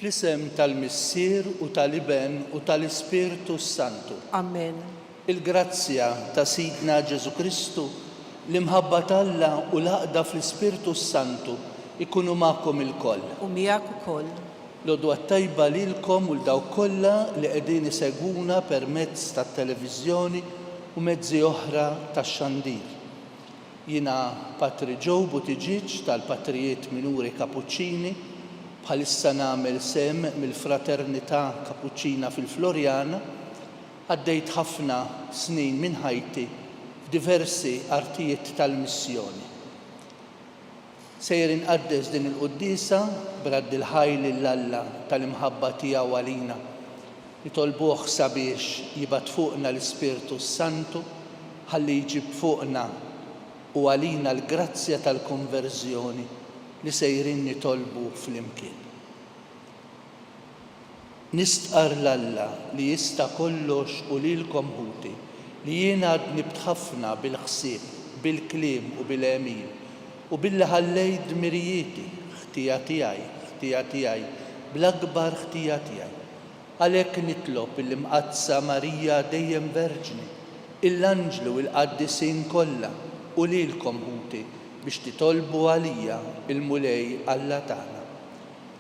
Fl-isem tal-Missier u tal-Iben u tal-Ispirtu Santu. Amen. Il-grazzja ta' Sidna Ġesu Kristu, l-imħabba talla u l-aqda fl-Ispirtu Santu ikunu ma'kom il-koll. U miegħek ukoll. L-odwa tajba lilkom u l-daw kollha li qegħdin isegwuna permezz tat-televiżjoni u mezzi oħra tax-xandir. Jiena Patri Joe Buttigieg tal-Patrijiet Minuri Kapuċċini, bħalissa nagħmel sem mill-Fraternità Kapuċċina fil-Florjana, għaddejt ħafna snin minn ħajti f'diversi artijiet tal-missjoni. Sejr inqaddes din il-qudiesa b'radd il-ħajli l-Alla tal-imħabba tiegħu għalina, nitolbuh sabiex jibgħat fuqna l-Ispirtu Santu ħalli jġib fuqna u għalina l-grazzja tal-konverżjoni li sejrin nitolbu fl-imkien. Nistqar l-Alla li jista' kollox u lilkom ħuti li jiena għadni btħafna bil-ħsieb, bil-kliem u bil-emin u billi ħallejt dmirijieti, ħtija tiegħi, bl-akbar ħtija tiegħi. Għalhekk nitlob il-Imqaddsa Marija dejjem Verġni, l-Anġlu u l-Qaddisin kollha u lilkom ħuti biex titolbu għalija il-mulej Alla tagħna.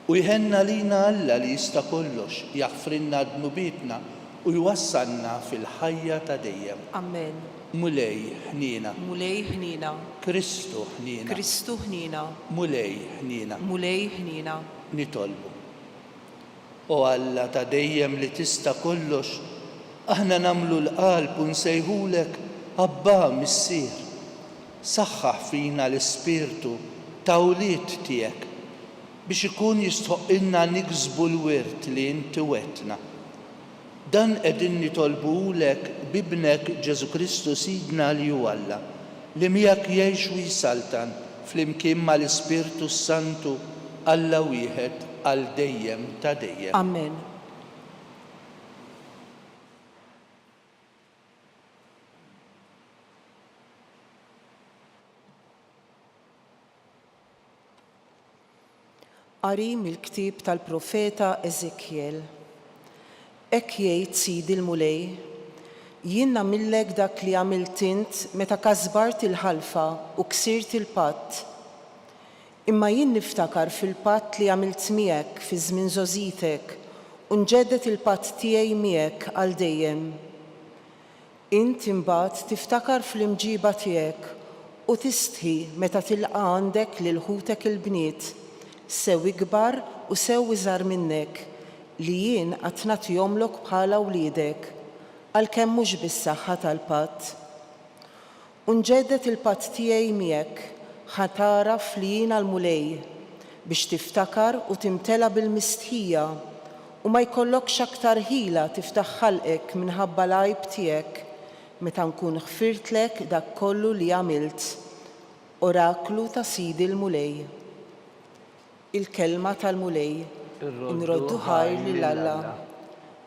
U jħenna lina Alla li jista' kollox jaħfrinna dnubietna u jwassalna fil-ħajja ta' dejjem. Amen. Mulej ħnina. Mulej ħnina. Kristu ħnina. Kristu ħnina. Mulej ħnina. Mulej ħnina. Nitolbu. O Alla ta' dejjem li tista' kollox, aħna namlu l-qalb u nsejħulek Abba Missier. Saħħaħ fina l-Ispirtu ta' wlied tiegħek biex ikun jistħoqqilna niksbu l-wirt li inti wettna. Dan qegħdin nitolbulek bibnek Ġesu Kristu Sidna li hu Alla, li miegħek jgħix u jisaltan flimkien mal-Ispirtu Santu Alla wieħed għal dejjem ta' dejjem. Amen. Qari mill-ktieb tal-profeta Eżekjel. Hekk jgħid Sidi l-Mulej, jien nagħmillek dak li għamilt int meta kasbart il-ħalfa u ksirt il-patt. Imma jien niftakar fil-patt li għamilt miegħek fi żmien żożitek u nġeddet il-patt tiegħi miegħek għal dejjem. Int imbagħad tiftakar fl-imġiba tiegħek u tistħi meta tilqa' għandek lil ħutek il-bniet sew ikbar u sew iżgħar minnek li jien qatt nagħtihomlok bħala wliedek għalkemm mhux bis-saħħa tal-patt. U nġeddet il-patt tiegħi miegħek ħataraf li jien għall-Mulej biex tiftakar u timtela bil-mistħija u ma jkollokx aktar ħila tiftaħ ħalqek minħabba l-għajb tiegħek meta nkun ħfirtlek dak kollu li għamilt. Oraklu ta' Sidi l-Mulej. Il-kelma tal-Mulej, nroddu ħajr lill-Alla.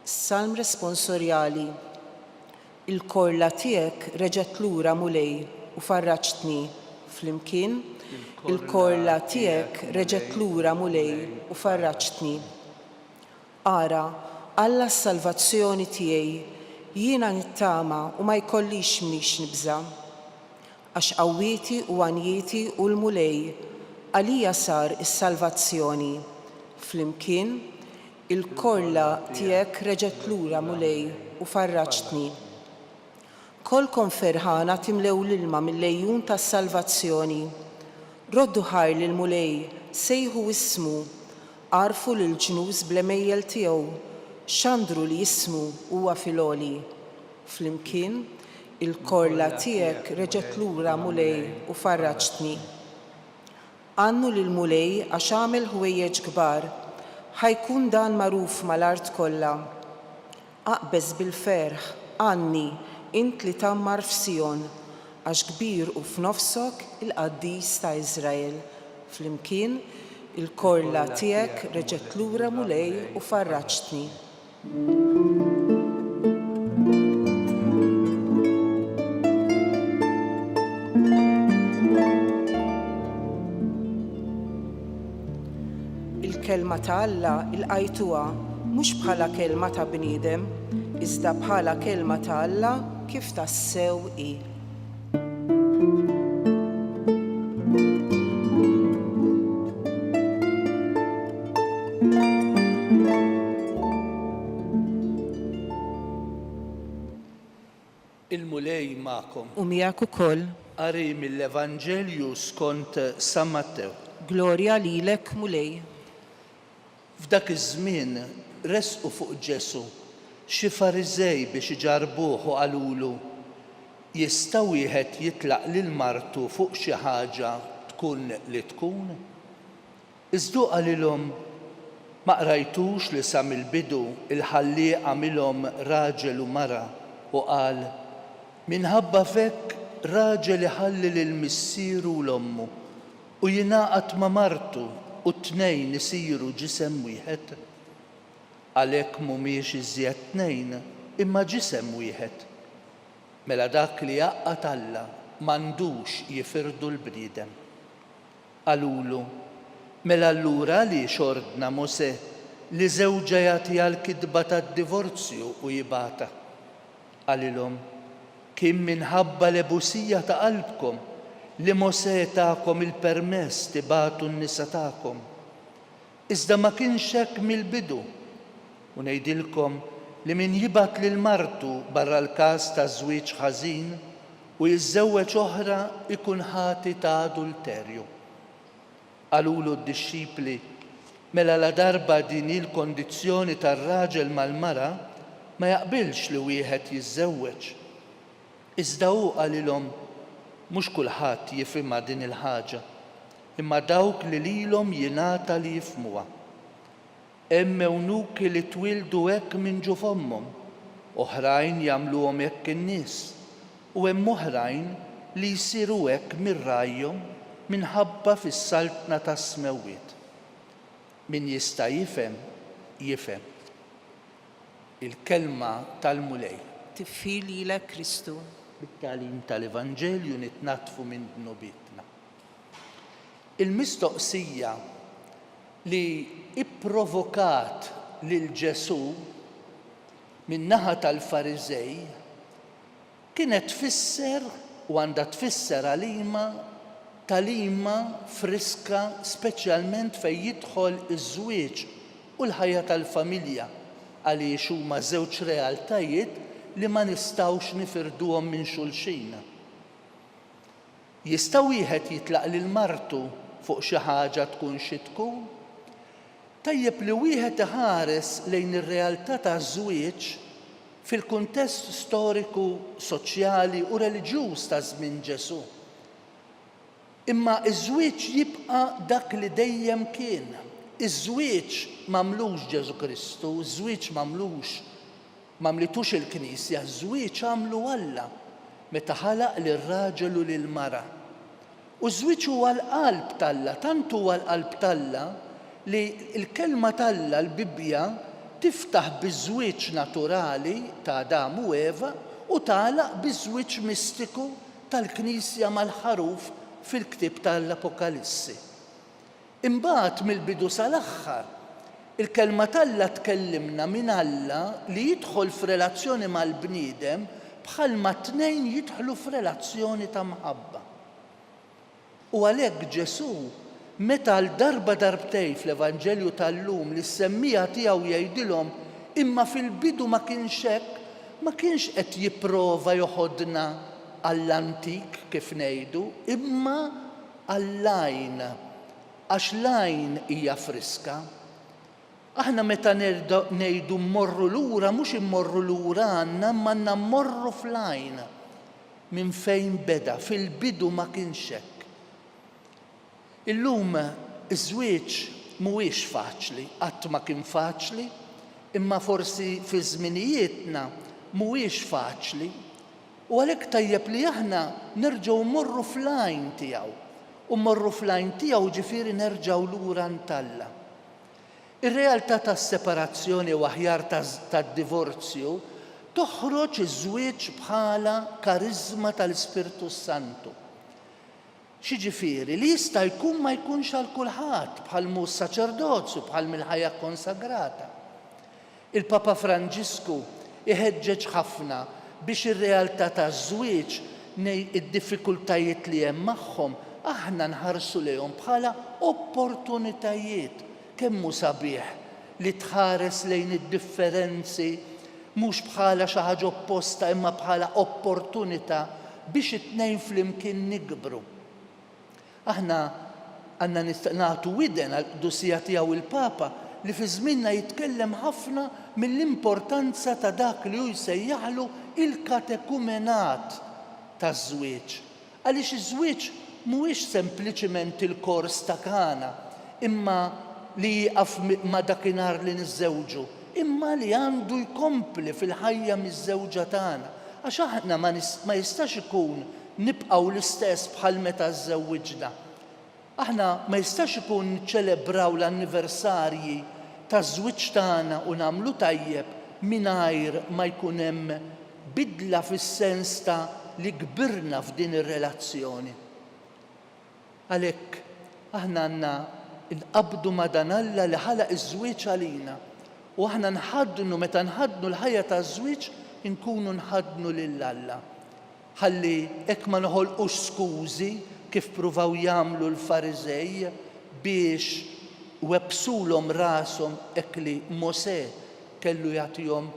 Salm responsorjali. Il-korla tiegħek reġgħet lura Mulej u farraġtni flimkien. Il-korla tiegħek reġgħet lura Mulej u farraġtni. Ara, Alla s-salvazzjoni tiegħi, jiena nittama u ma jkollix mniex nibża. Għax qawwieti u għanjieti u l-Mulej għalija sar is-salvazzjoni. Flimkien, il-korla tiegħek reġgħet lura Mulej u farraġtni. Kolkom ferħana timlew l-ilma mill-lejjun tas-salvazzjoni. Roddu ħajr lil Mulej, sejħu ismu, għarfu lill-ġnus bl-emejjel tiegħu, x'għandru li jismu huwa filgħoli. Flimkien, il-korla tiegħek reġgħet lura Mulej u farraġtni. Għannu lill-Mulej għax għamel ħwejjeġ kbar, ħajkun dan magħruf mal-art kollha. Aqbeż bil-ferħ, għanni, int li tammar f'Sion, għax kbir u f'nofsok il-Qaddis ta' Iżrael. Flimkien, il-korla tiegħek reġgħet lura Mulej u farraġtni. Il-kelma ta' Alla il-qajtuha mhux bħala kelma ta' bniedem, iżda bħala kelma ta' Alla kif tassew hi. Il-mulej ma'kom. U miegħek ukoll, Qari mill-Evanġelju skont San Mattew. glorja lilek mulej. F'dak iż-żmien resqu fuq Ġesu xi Fariżej biex iġarbuh u qalulu jista' wieħed jitlaq lil martu fuq xi ħaġa tkun li tkun? Iżdu qalilhom ma qrajtux li sa mill-bidu il-ħallieq għamilhom raġel u mara u qal minħabba f'hekk raġel iħalli lil missieru u l-ommu u jingħaqad ma' martu u t-tnejn isiru ġisem wieħed. Għalhekk mhumiex iżjed tnejn imma ġisem wieħed. Mela dak li jaqgħad Alla m'għandux jifirdu l-bniedem. Qalulu mela allura li xordna Mosè li żewġa jagħtiha l-kitba tad-divorzju u jibgħatha. Qalilhom kien minħabba l-ebusija ta' qalbkom li Mosè tagħkom il-permess tibagħtu n-nisa tagħkom. Iżda ma kienx hekk mill-bidu. U ngħidilkom li min jibgħat lil martu barra l-każ ta' żwieġ ħażin u jiżżewweġ oħra ikun ħati ta' adulterju. Qalulu d-dixxipli mela la darba din il-kondizzjoni tar-raġel mal-mara ma jaqbilx li wieħed jiżżewweġ. Iżda hu qalilhom mhux kulħadd jifhimha din il-ħaġa, imma dawk li lilhom jingħata li jifhmuha. Hemm ewnuki li twildu hekk minn ġu f'ommhom, oħrajn jagħmluhom hekk in-nies, u hemm oħrajn li jsiru hekk minn rajhom minħabba fis-saltna tas-smewwiet. Min jista' jifhem, jifhem. Il-kelma tal-mulej. Tiffi lilek Kristu. Bit-tagħlim tal-Evanġelju nitnatfu minn dnubietna. Il-mistoqsija li ipprovokat lil Ġesu min-naħa tal-Fariżej kienet tfisser u għandha tfisser għalima talima friska speċjalment fejn jidħol iż-żwieġ u l-ħajja tal-familja għaliex huma żewġ realtajiet li ma nistgħux nifirduhom minn xulxin. Jista' wieħed jitlaq lil martu fuq xi ħaġa tkun xi tkun? Tajjeb li wieħed iħares lejn ir-realtà taż-żwieġ fil-kuntest storiku, soċjali u reliġjuż ta' żmien Ġesu. Imma iż-żwieġ jibqa' dak li dejjem kien. Iż-żwieġ m'għamlux Ġesu Kristu, iż-żwieġ m'għamlitux il-Knisja, iż-żwieġ għamlu Alla meta ħalaq lir-raġel u lill-mara. U żwieġ huwa l-qalb t'Alla, tant huwa l-qalb t'Alla li l-kelma t'Alla l-Bibja tiftaħ biż-żwieġ naturali ta' Adam u Eva u tagħlaq biż-żwieġ mistiku tal-Knisja mal-ħaruf fil-ktieb tal-Apokalissi. Imbagħad mill-bidu sal-aħħar il-kelma t'Alla tkellimna minn Alla li jidħol f'relazzjoni mal-bniedem bħalma tnejn jidħlu f'relazzjoni ta' mħabba. U għalhekk Ġesu meta l-darba darbtejn fl-Evanġelju tal-lum li s-semmija tiegħu jgħidilhom imma fil-bidu ma kienx hekk, ma kienx qed jipprova joħodna għall-antik kif ngħidu, imma għall-lajn, għax lajn hija friska. Aħna meta ngħidu mmorru lura, mhux immorru lura għandna, imma għandna mmorru f'lajn minn fejn beda, fil-bidu ma kienx hekk. Illum iż-żwieġ mhuwiex faċli, qatt ma kien faċli, imma forsi fi żminijietna mhuwiex faċli. U għalhekk tajjeb li aħna nerġgħu mmorru f'lajn tiegħu. U mmorru f'lajn tiegħu ġifieri nerġgħu lura Alla. Ir-realtà tas-separazzjoni u aħjar tad-divorzju toħroġ iż-żwieġ bħala kariżma tal-Ispirtu Santu. Xiġifieri li jista' jkun ma jkunx għal kulħadd bħal mus saċerdozju bħal mill-ħajja konsagrata. Il-Papa Franġisku iħeġġeġ ħafna biex ir-realtà taż-żwieġ id-diffikultajiet li hemm magħhom aħna nħarsu lejhom bħala opportunitajiet kemm hu sabiħ li tħares lejn id-differenzi mhux bħala xi ħaġa opposta imma bħala opportunità biex it-tnejn flimkien nikbru. Aħna għandna nagħtu widen għall-qdusija tiegħu il-Papa li fi żmienna jitkellem ħafna mill-importanza ta' dak li hu jsejjaħlu il-katekumenat taż-żwieġ. Għaliex iż-żwieġ mhuwiex sempliċiment il-kors ta' kana imma li jieqaf ma' dakinhar li niżżewġu, imma li għandu jkompli fil-ħajja miż-żewġa tagħna. Għax aħna ma jistax ikun nibqgħu l-istess bħal meta żżewwiġna. Aħna ma jistax ikun niċċelebraw l-anniversarji taż-żwieġ tagħna u nagħmlu tajjeb mingħajr ma jkun hemm bidla fis-sens ta' li kbirna f'din ir-relazzjoni. Għalhekk aħna għandna nqabdu ma' dan Alla li ħalaq iż-żwieġ għalina u aħna nħaddnu meta nħaddnu l-ħajja taż-żwieġ inkunu nħaddnu lil Alla. Ħalli hekk ma noħolqux skużi kif pruvaw jagħmlu l-Fariżej biex websulhom rashom hekk li Mosè kellu jagħtihom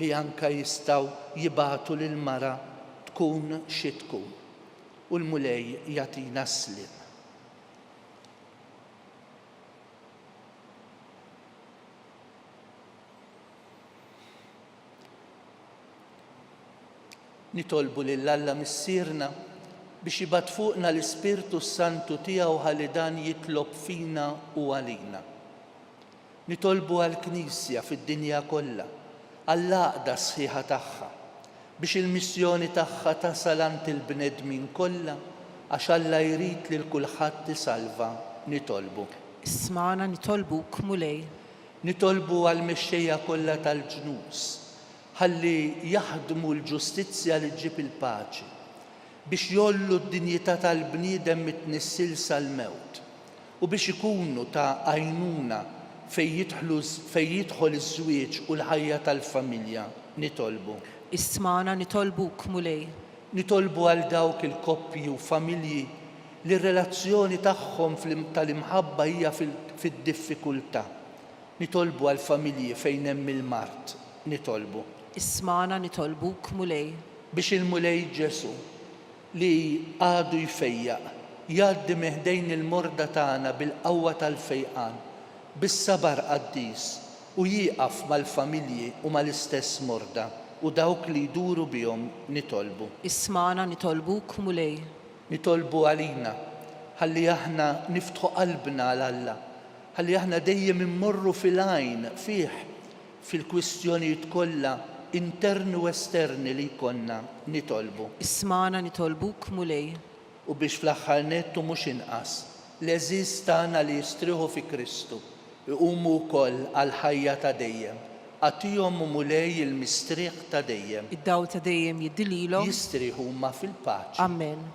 li anke jistgħu jibagħtu lill-mara tkun xi tkun u l-mulej jagħtina sliem. Nitolbu lill-Alla missierna biex jibgħat fuqna l-Ispirtu Santu tiegħu ħalli dan jitlob fina u għalina. Nitolbu għall-Knisja fid-dinja kollha, għall-għaqda sħiħa tagħha, biex il-missjoni tagħha tasal għand il-bnedmin kollha għax Alla jrid lil kulħadd isalva. Nitolbu. Ismana nitolbuk mulej. Nitolbu għall-mexxejja kollha tal-ġnus ħalli jaħdmu l-ġustizzja li ġġib il-paċi biex jollu d-dinjità tal-bniedem mitnissilsa l-mewt u biex ikunu ta' għajnuna fejn jidħol iż-żwieġ u l-ħajja tal-familja. Nitolbu. Ismana nitolbuk mulej. Nitolbu għal dawk il-koppji u familji li r-relazzjoni tagħhom tal-imħabba hija fid-diffikultà. Nitolbu għal familji fejn hemm il-mart. Nitolbu. Ismana nitolbuk mulej. Biex il-mulej Ġesu li għadu jfejjaq jgħaddi meħdejn il-morda tagħna bil-qawwa tal-fejqan, bis-sabar qaddis u jieqaf mal-familji u mal-istess morda u dawk li jduru bihom. Nitolbu. Ismana nitolbuk mulej. Nitolbu għalina ħalli aħna niftħu qalbna għal Alla, ħalli aħna dejjem immorru fil-għajn fih fil-kwistjonijiet kollha interni u esterni li jkollna. Nitolbu. Ismana nitolbuk mulej. U biex fl-aħħar nettu mhux inqas l-eżiż tagħna li jistrieħu fi Kristu iqumu wkoll għal ħajja ta' dejjem. Għatihom u mulej il-mistrieħ ta' dejjem. Id-dawl ta' dejjem jiddililhom. Jistrieħu huma fil-paċi. Amen.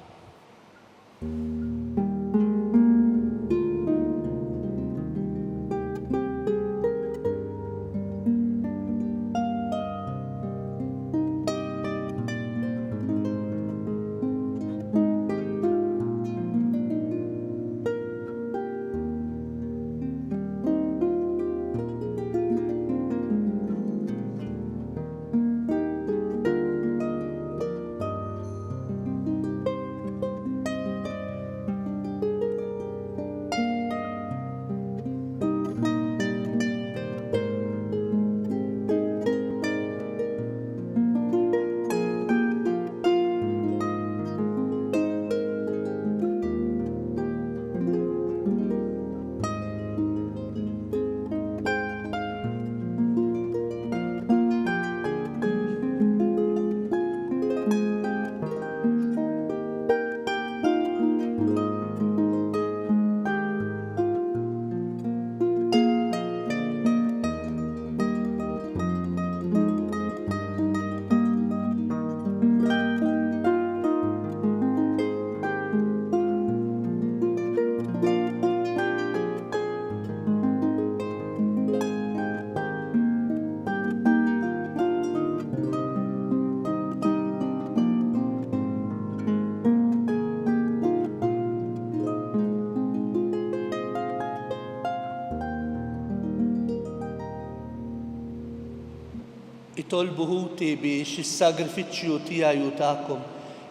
nitolbu ħuti biex is-sagrifiċċju tiegħi u tagħkom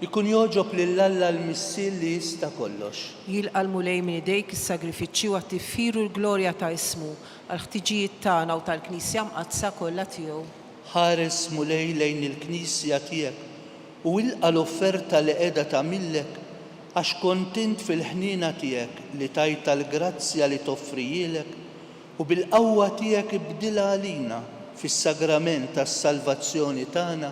ikun jogħġob lill-Alla l-Missier li jista' kollox. Jilqa' l-mulej minn idejk is-sagrifiċċju għat-tiffiru l-glorja ta' ismu għall-ħtiġijiet tagħna u tal-Knisja mqaddsa kollha tiegħu. Ħares mulej lejn il-Knisja tiegħek u ilqa' l-offerta li qiegħda tagħmillek għax kontent fil-ħniena tiegħek li tajta l-grazzja li toffrijilek u bil-qawwa tiegħek ibdilha għalina fis-sagrament tas-salvazzjoni tagħna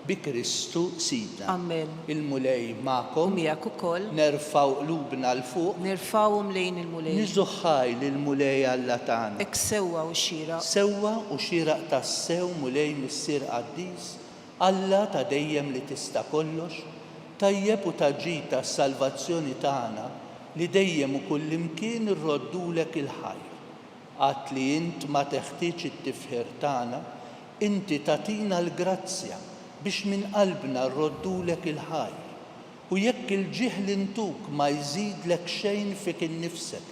bi Kristu Sidna. Amen. Il-mulej U magħkom, miegħek ukoll nerfgħu qlubna l fuq, nirfgħuhom lejn il-mulej. niżuħħaj lill-mulej Alla tagħna. Hekk sewwa u xieraq. Sewwa u xieraq tas-sew mulej Missier Qaddis, Alla ta' dejjem li tista' kollox, tajjeb u taġġid tas-salvazzjoni tagħna li dejjem u kullimkien irroddulek il-ħajr. Għadt li int ma teħtieġ it-tifħir tagħna, inti tagħtina l-grazzja biex minn qalbna rroddulek il-ħajr. U jekk il-ġieħ li ntuk ma jżidlek xejn fik innifsek,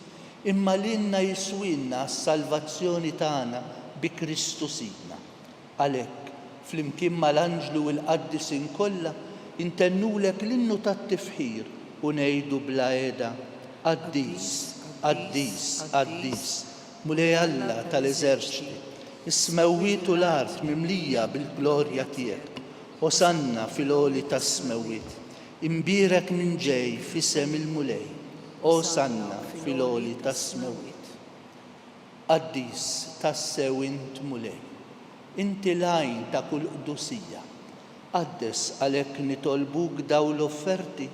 imma lilna jiswilna s-salvazzjoni tagħna bi Kristu Sidna. Għalhekk, flimkien mal-anġlu u l-qaddisin kollha, intennulek l-innu tat-tifħir u ngħidu bla qiegħda Qaddis, Qaddis, Qaddis, mulej Alla tal-eżerċiti, is-smewwiet u l-art mimlija bil-glorja tiegħek. Osanna fil-għoli tas-smewwiet, imbierek minn ġej f'isem il-mulej. Osanna fil-għoli tas-smewwiet. Qaddis tassew int mulej, inti l-għajn ta' kull qdusija. Qaddes għalhekk nitolbuk daw l-offerti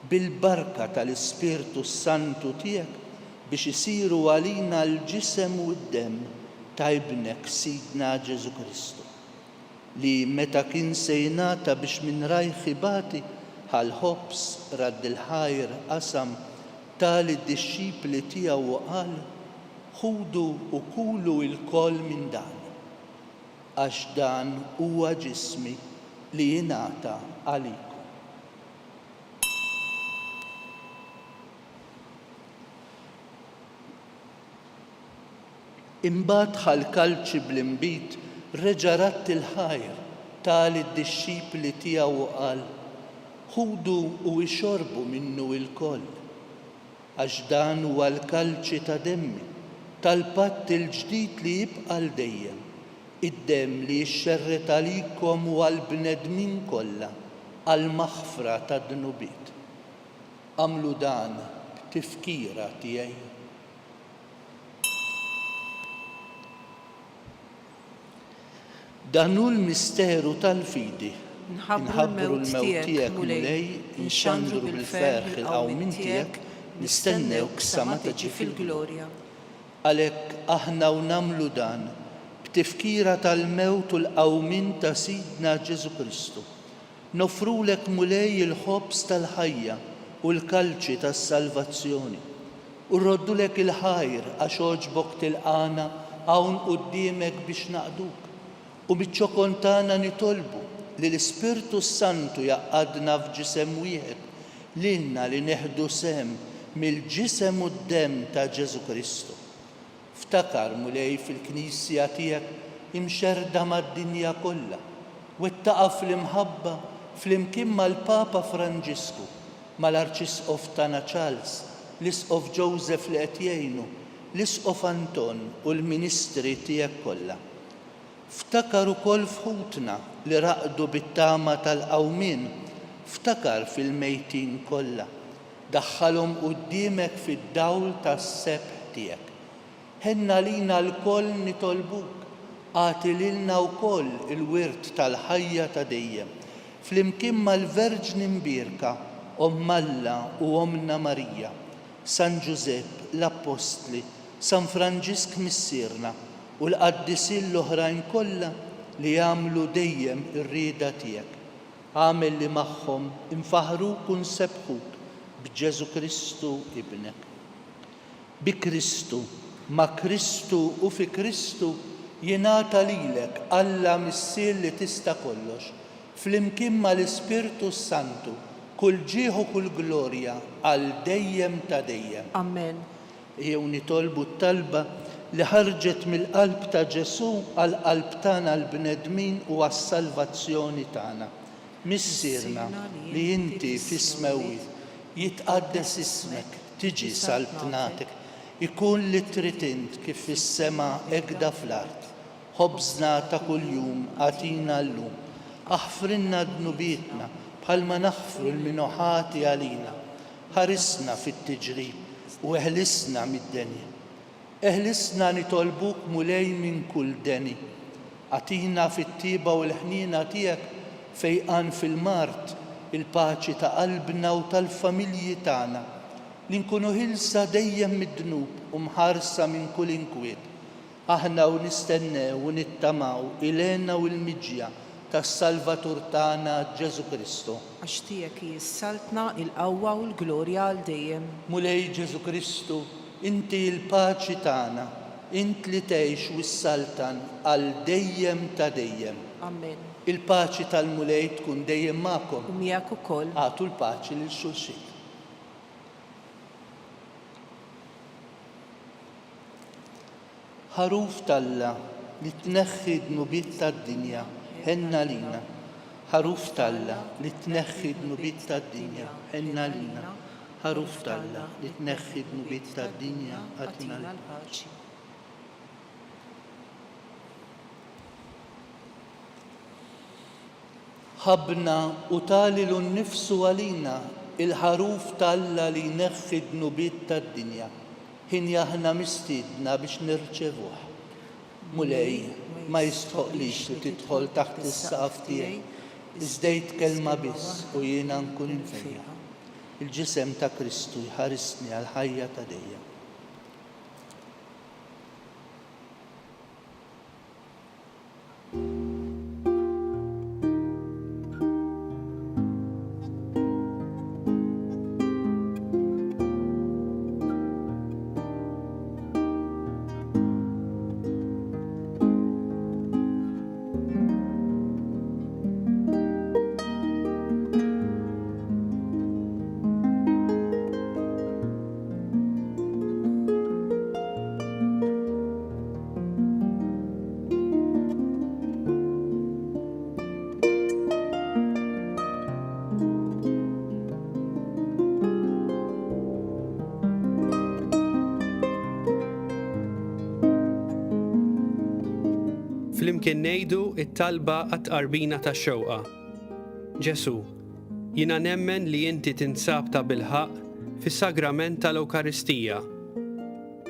bil-barka tal-Ispirtu Santu tiegħek biex isiru għalina l-ġisem u d-demm ta' ibnek Sidna Ġesu Kristu, li meta kien se jingħata biex minn rajħi bati ħal-ħobs radd il-ħajr qasam tal-id-dixxipli tiegħu u qal: ħudu u kulu l-koll minn dan, għax dan huwa ġismi li jingħata għalikom. Imbagħad ħal-kalċi bl-imbit reġa' ratt il-ħajr tal-id-dixxipli tiegħu u qal: ħudu u ixorbu minnu l-koll, għax dan huwa l-kalċi ta' demmi tal-patt il-ġdid li jibqa' l dejjem, id-demm li jixxerret għalikom u għall-bnedmin kollha għall-maħfra tad-dnubiet. Għamlu dan b'tifkira tiegħi. Dan hu l-misteru tal-fidi. Nħabbru l-mewt tiegħek mulej, nxandru bil-ferħ il-qawmin tiegħek, nistennewk sa ma tiġi fil-glorja. Għalhekk aħna u nagħmlu dan b'tifkira tal-mewt u l-qawmin ta' Sidna Ġesu Kristu. Nofrulek mulej il-ħobs tal-ħajja u l-kalċi tas-salvazzjoni. U rroddulek il-ħajr għax oġbok tilqana hawn quddiemek biex naqduk. U biċ-ċokon tagħna nitolbu li l-Ispirtu Santu jaqgħadna f'ġisem wieħed lilna li neħdu sem mill-ġisem u d-demm ta' Ġesu Kristu. Ftakar mulej fil-Knisja tiegħek imxerda mad-dinja kollha, wettaqa' fl-imħabba flimkien mal-Papa Franġisku, mal-Arċisqof tagħna Charles, l-Isqof Joseph li qed jgħinu, l-Isqof Anton u l-Ministri tiegħek kollha. Ftakar ukoll f'ħutna li raqdu bit-tama tal-qawmien, ftakar fil-mejtin kollha, daħħalhom quddiemek fid-dawl tas-sebħ tiegħek. Ħenna lina l-koll nitolbuk, għati lilna wkoll il-wirt tal-ħajja ta' dejjem, flimkien mal-Verġni Mbierka, Omm Alla u Ommna Marija, San Ġusepp l-Apostli, San Franġisk Missierna, u l-qaddisin l-oħrajn kollha li jagħmlu dejjem ir-rieda tiegħek. Għamel li magħhom infaħruk u nsebħuk b'Ġesu Kristu ibnek. Bi Kristu, ma' Kristu u fi Kristu jingħata lilek Alla Missier li tista' kollox, flimkien mal-Ispirtu Santu, kull ġieħ u kull glorja għal dejjem ta' dejjem. Amen. jew nitolbu t-talba li ħarġet mill-qalb ta' Ġesu għall-qalb tagħna l-bnedmin u għas-salvazzjoni tagħna. Missierna li inti fis-smewwiet jitqaddes ismek, tiġi saltnatek, ikun li trid int kif fis-sema hekk fl-art. Ħobżna ta' kuljum għatina llum, aħfrinna dnubietna bħalma naħfru l-minuħati għalina. Ħarisna fit-tiġrib u eħlisna mid-denja. Eħlisna nitolbuk mulej minn kull deni. Għatina fit-tiba u l-ħnina tiegħek fejqan fil-mart il-paċi ta' qalbna u tal-familji tagħna li nkunu ħilsa dejjem mid-dnub u mħarsa minn kull inkwiet. Aħna u nistennew u nittamaw ilena u l-miġja tas-Salvatur tagħna Ġesu Kristu. Għax tiegħek jissaltna il-qawwa u l-glorja għal dejjem. Mulej Ġesu Kristu, inti l-paċi tagħna, int li tgħix u s-saltan għal dejjem ta' dejjem. Amen. Il-paċi tal-mulej tkun dejjem magħkom. U miegħek ukoll. Għatu l-paċi lil xulxin. Ħaruf talla li tneħħi d-nubiet tad-dinja ħenna lina. Ħaruf talla li tneħħi d-nubiet tad-dinja ħenna lina. Ħaruf talla li tneħħi d-nubiet tad-dinja għatina l-paċi. ħabna u tali l-nifsu għalina il-ħaruf talla li neħħi d-nubiet tad-dinja. Ħin jaħna mistidna biex nirċevuh. Mulej, ma jistħoqlix li tidħol taħt is-saqaf tiegħi, iżdejt kelma biss u jiena nkun infejja. Il-ġisem ta' Kristu jħarisni għal ħajja ta' dejjem. Flimkien ngħidu it-talba għat-qarbina tax-xewqa. Ġesu, jiena nemmen li inti tinsab ta' bilħaq fis-sagrament tal-Ewkaristija.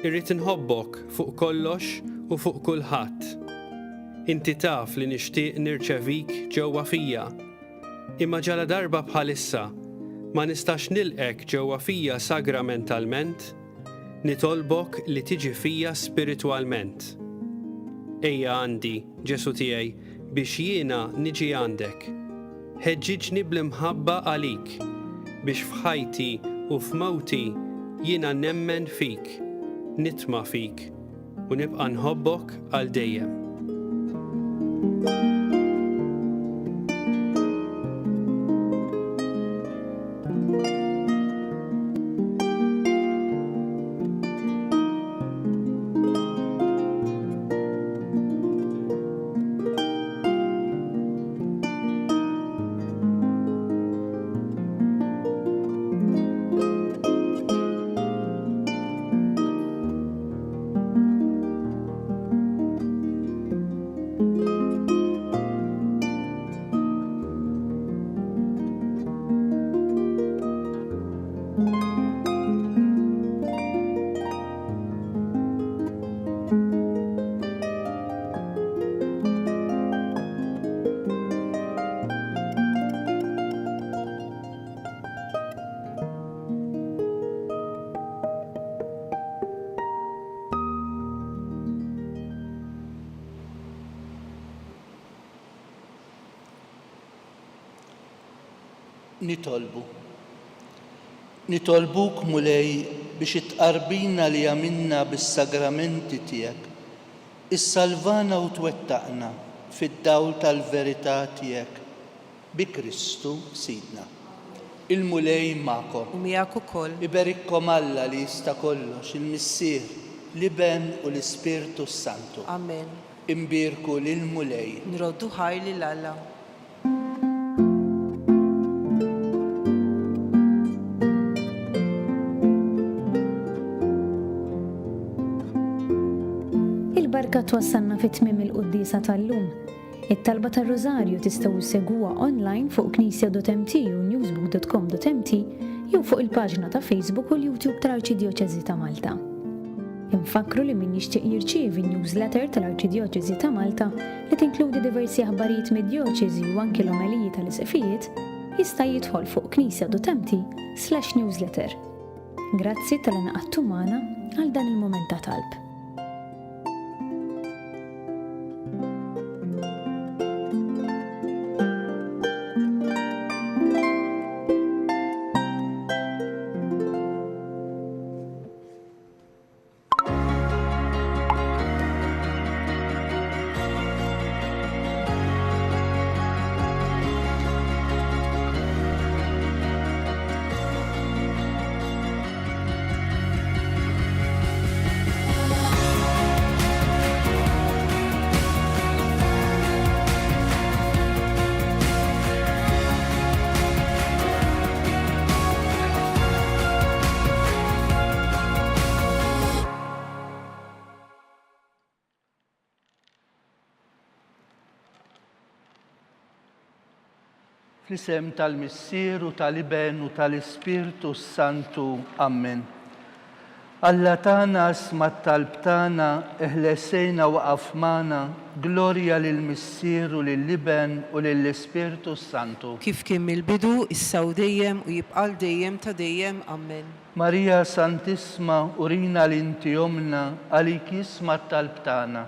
Irrid inħobbok fuq kollox u fuq kulħadd. Inti taf li nixtieq nirċevik ġewwa fija. Imma ġala darba bħalissa ma nistax nilqek ġewwa fija sagramentalment, nitolbok li tiġi fija spiritwalment. Ejja għandi, Ġesu tiegħi, biex jiena niġi għandek. Ħeġġiġni bl-imħabba għalik, biex f'ħajti u f'mawti jiena nemmen fik, nitma' fik u nibqa' nħobbok għal dejjem. Nitolbuk mulej biex itqarbina li għamilna bis-sagramenti tiegħek, issalvana u twettaqna fid-dawl tal-verità tiegħek bi Kristu Sidna. Il-mulej ma'kom. u miegħek ukoll. Iberikkom Alla li jista' kollox, il-Missier, l-Iben u l-Ispirtu Santu. Amen. Imbirku lil-mulej. Nroddu ħajr lil Alla. Il-barka twassalna fit-tmiem il-qudiesa tal-lum. It-talba tar-Rożarju tistgħu issegwuha online fuq knisja.mt u newsbook.com.mt jew fuq il-paġna ta' Facebook u l-YouTube tal-Arċidjoċeżi ta' Malta. Infakru li min jixtieq jirċievi newsletter tal-Arċidjoċeżi ta' Malta li tinkludi diversi aħbarijiet mid-djoċeżi u anke l-omeliji tal-isqifijiet jista' jidħol fuq knisja.mt/newsletter. Grazzi tal-inqadtu magħna għal dan il-mument ta' talb. Fl-isem tal-Missier u tal-Iben u tal-Ispirtu Santu. Amen. Alla tana smat talb tana, eħlesejna waqaf mana, glorja lill-Missier u lill-Iben u lill-Ispirtu Santu. Kif kien mill-bidu, issa u dejjem u jibqal dejjem ta' dejjem. Amen. Marija Santisma, urina l-inti omna, għalik jismat talb tana,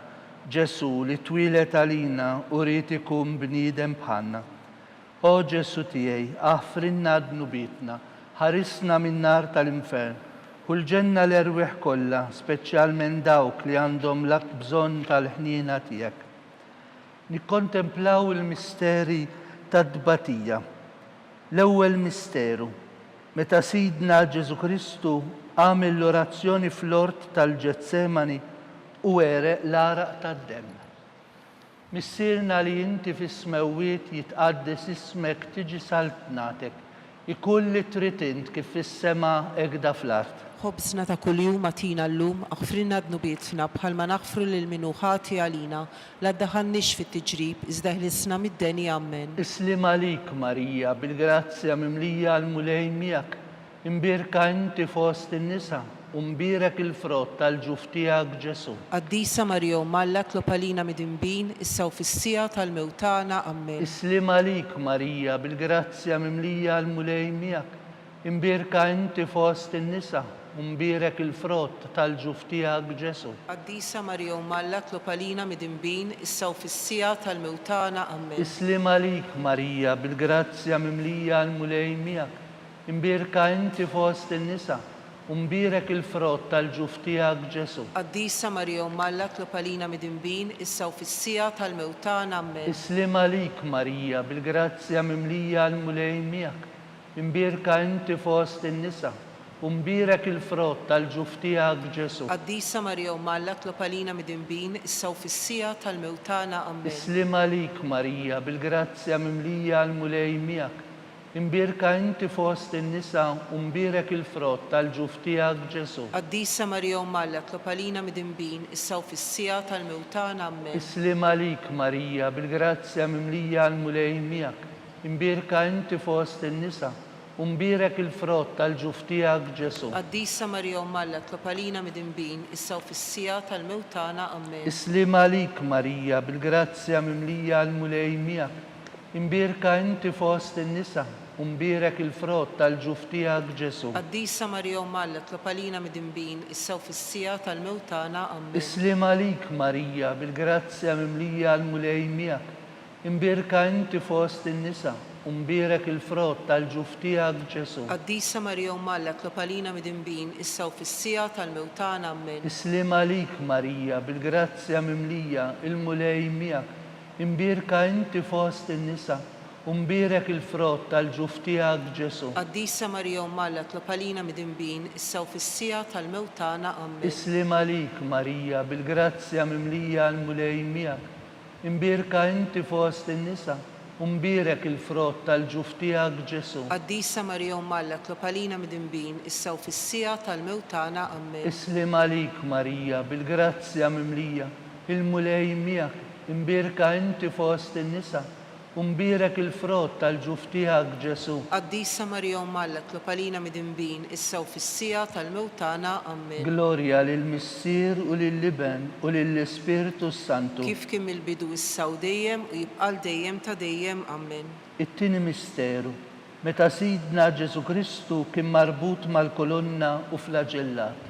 Ġesu li twilet għalina u ritikum bniedem bħanna. O Ġesu tiegħi, aħfrinna d-nubitna, ħarisna min-nar tal-infern, kull ġenna l-erwieħ kollha, speċjalment dawk li għandhom l bżonn tal-ħniena tiegħek. Nikkontemplaw il-misteri tad-dbatija. L-ewwel misteru, meta Sidna Ġesu Kristu għamel l-orazzjoni fl-ort tal-Ġetsemani u għereq l-araq tad-demm. Missirna li inti fis-smewwiet jitqaddes ismek tiġi saltnatek, ikull li trid int kif fis-sema hekk fl-art. Ħobżna ta' kuljum atina llum, aħfrinna d-nubietna bħalma naħfru lil minu ħati għalina, la ddaħħalniex fit-tiġrib, iżda ħlisna mid-deni. Amen. Islim għalik Marija, bil-grazzja mimlija l-mulej miegħek, imbirka inti fost in-nisa, u mbirek il-frott tal-ġuf tiegħek Ġesu. Qaddisa Marija Malla tlopalina midinbin, issa u fis-sija tal-mewtana. Amen. Islim għalik Marija, bil-grazzja mimlija l-mulej miegħek, imbirka inti fost in-nisa, u mbirek il-frott tal-ġuf tiegħek Ġesu. Qaddisa Marija Malla tlopalina midinbin, issa u fis-sija tal-mewtana. Amen. Islim għalik Marija, bil-grazzja mimlija l-mulej miegħek, imbirka inti fost in-nisa, u mbirek il-frott tal-ġuf tiegħek Ġesu. Qaddisa Marija Malla tlopalina midinbin, issa u fis-sija tal-mewtana. Amen. Islim għalik Marija, bil-grazzja mimlija l-mulej miegħek, imbirka inti fost in-nisa, u mbirek il-frott tal-ġuf tiegħek Ġesu. Qaddisa Marija Malla tlopalina midinbin, issa u fis-sija tal-mewtana. Amen. Islim għalik Marija, bil-grazzja mimlija l-mulej miegħek, imbirka inti fost in-nisa, u mbirek il-frott tal-ġuf tiegħek Ġesu. Qaddisa Marija Malla tlopalina midinbin, issa u fis-sija tal-mewtana. Amen. Islim għalik Marija, bil-grazzja mimlija l-mulej miegħek, imbirka inti fost in-nisa, u mbirek il-frott tal-ġuf tiegħek Ġesu. Qaddisa Marija Malla tlopalina midinbin, issa u fis-sija tal-mewtana. Amen. Islim għalik Marija, bil-grazzja mimlija l-mulej miegħek, imbirka inti fost in-nisa, u mbirek il-frott tal-ġuf tiegħek Ġesu. Qaddisa Marija Malla tlopalina midinbin, issa u fis-sija tal-mewtana. Amen. Islim għalik Marija, bil-grazzja mimlija l-mulej miegħek, imbirka inti fost in-nisa, u mbirek il-frott tal-ġuf tiegħek Ġesu. Qaddisa Marija Malla tlopalina midinbin, issa u fis-sija tal-mewtana. Amen. Islim għalik Marija, bil-grazzja mimlija l-mulej miegħek, imbirka inti fost in-nisa, u mbirak il-frott tal-ġuf tiegħek Ġesu. Qaddisa Marija Umm Alla tlopalina mid-dinbin, issa u fis-sija tal-mewt tagħna. Amen. Islim għalik Marija, bil-grazzja mimlija l-mulej miegħek. Imbirka inti fost in-nisa, u mbirek il-frott tal-ġuf tiegħek Ġesu. Qaddisa Marija Umm Alla tlopalina mid-dinbin, issa u fis-sija tal-mewt tagħna. Amen. Islim għalik Marija, bil-grazzja mimlija il-mulej miegħek. Imbirka inti fost in-nisa, u mbirek il-frott tal-ġuf tiegħek Ġesu. Qaddisa Marija Umm Alla tlopalina mid-dinbin, issa u fis-sija tal-mewt tagħna. Amen. Glorja lill-Missier u lill-Liben u lill-Ispiritu Santu. Kif kien mill-bidu issa u dejjem u jibqal dejjem ta' dejjem. Amen. It-tieni misteru, meta Sidna Ġesu Kristu kien marbut mal-kolonna u flaġellat.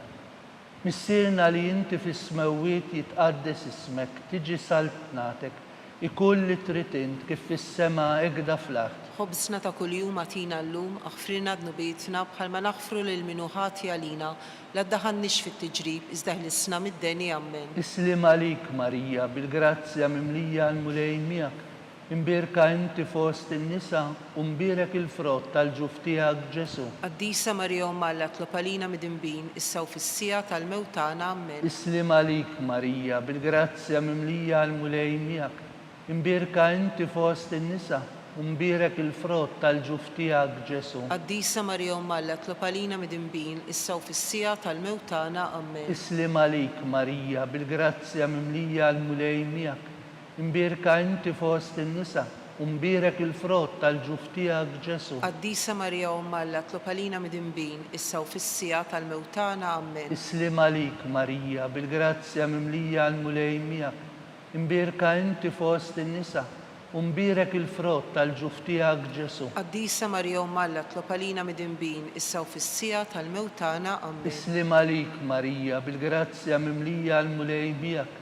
Missierna li inti fis-smewwiet jitqaddes ismek, tiġi saltnatek, ikun li trid int kif fis-sema ekda fl-art. Ħobżna ta' kuljum atina llum, aħfrilna dnubietna bħalma naħfru lil min hu ħati għalina, la ddaħħalniex fit-tiġrib iżda ħlisna mid-deni. Amen. Islim għalik Marija, bil-grazzja mimlija l-mulej miegħek. Imbirka inti fost in-nisa u mbirek il-frott tal-ġuf tiegħek Ġesu. Qaddisa Marija Umm Alla tlopalina mid-dinbin, issa u fis-sija tal-mewt tagħna. Amen. Islim għalik Marija, bil-grazzja mimlija l-mulej miegħek. Imbirka inti fost in-nisa u mbirek il-frott tal-ġuf tiegħek Ġesu. Qaddisa Marija Umm Alla tlopalina mid-dinbin, issa u fis-sija tal-mewt tagħna. Amen. Islim għalik Marija, bil-grazzja mimlija l-mulej miegħek. Imbirka inti fost in-nisa u mbirek il-frott tal-ġuf tiegħek Ġesu. Qaddisa Marija Umm Alla tlopalina mid-dinbin, issa u fis-sija tal-mewt tagħna. Amen. Islim għalik Marija, bil-grazzja mimlija l-mulej miegħek. Imbirka inti fost in-nisa u mbirek il-frott tal-ġuf tiegħek Ġesu. Qaddisa Marija Umm Alla tlopalina mid-dinbin, issa u fis-sija tal-mewt tagħna. Amen. Islim għalik Marija, bil-grazzja mimlija l-mulej miegħek.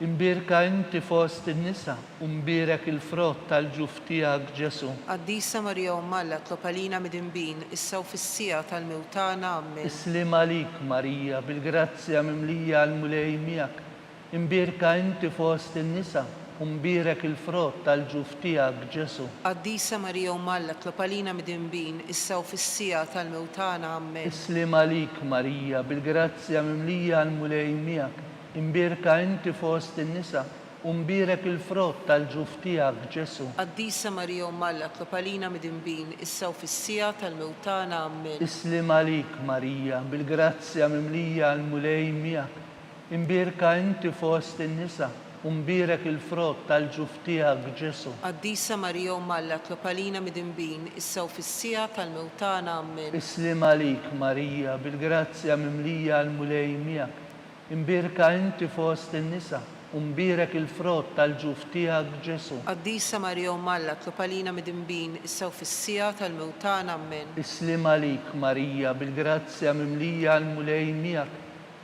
Imbirka inti fost in-nisa u mbirek il-frott tal-ġuf tiegħek Ġesu. Qaddisa Marija Umm Alla tlopalina mid-dinbin, issa u fis-sija tal-mewt tagħna. Amen. Islim għalik Marija, bil-grazzja mimlija l-mulej miegħek. Imbirka inti fost in-nisa u mbirek il-frott tal-ġuf tiegħek Ġesu. Qaddisa Marija Umm Alla tlopalina mid-dinbin, issa u fis-sija tal-mewt tagħna. Amen. Islim għalik Marija, bil-grazzja mimlija l-mulej miegħek. Imbirka inti fost in-nisa u mbirek il-frott tal-ġuf tiegħek Ġesu. Qaddisa Marija Umm Alla tlopalina mid-dinbin, issa u fis-sija tal-mewt tagħna. Amen. Islim għalik Marija, bil-grazzja mimlija l-mulej miegħek. Imbirka inti fost in-nisa u mbirek il-frott tal-ġuf tiegħek Ġesu. Qaddisa Marija Umm Alla tlopalina mid-dinbin, issa u fis-sija tal-mewt tagħna. Amen. Islim għalik Marija, bil-grazzja mimlija l-mulej miegħek. Imbirka inti fost in-nisa u mbirek il-frott tal-ġuf tiegħek Ġesu. Qaddisa Marija Umm Alla tlopalina mid-dinbin, issa u fis-sija tal-mewt tagħna. Amen. Islim għalik Marija, bil-grazzja mimlija l-mulej miegħek.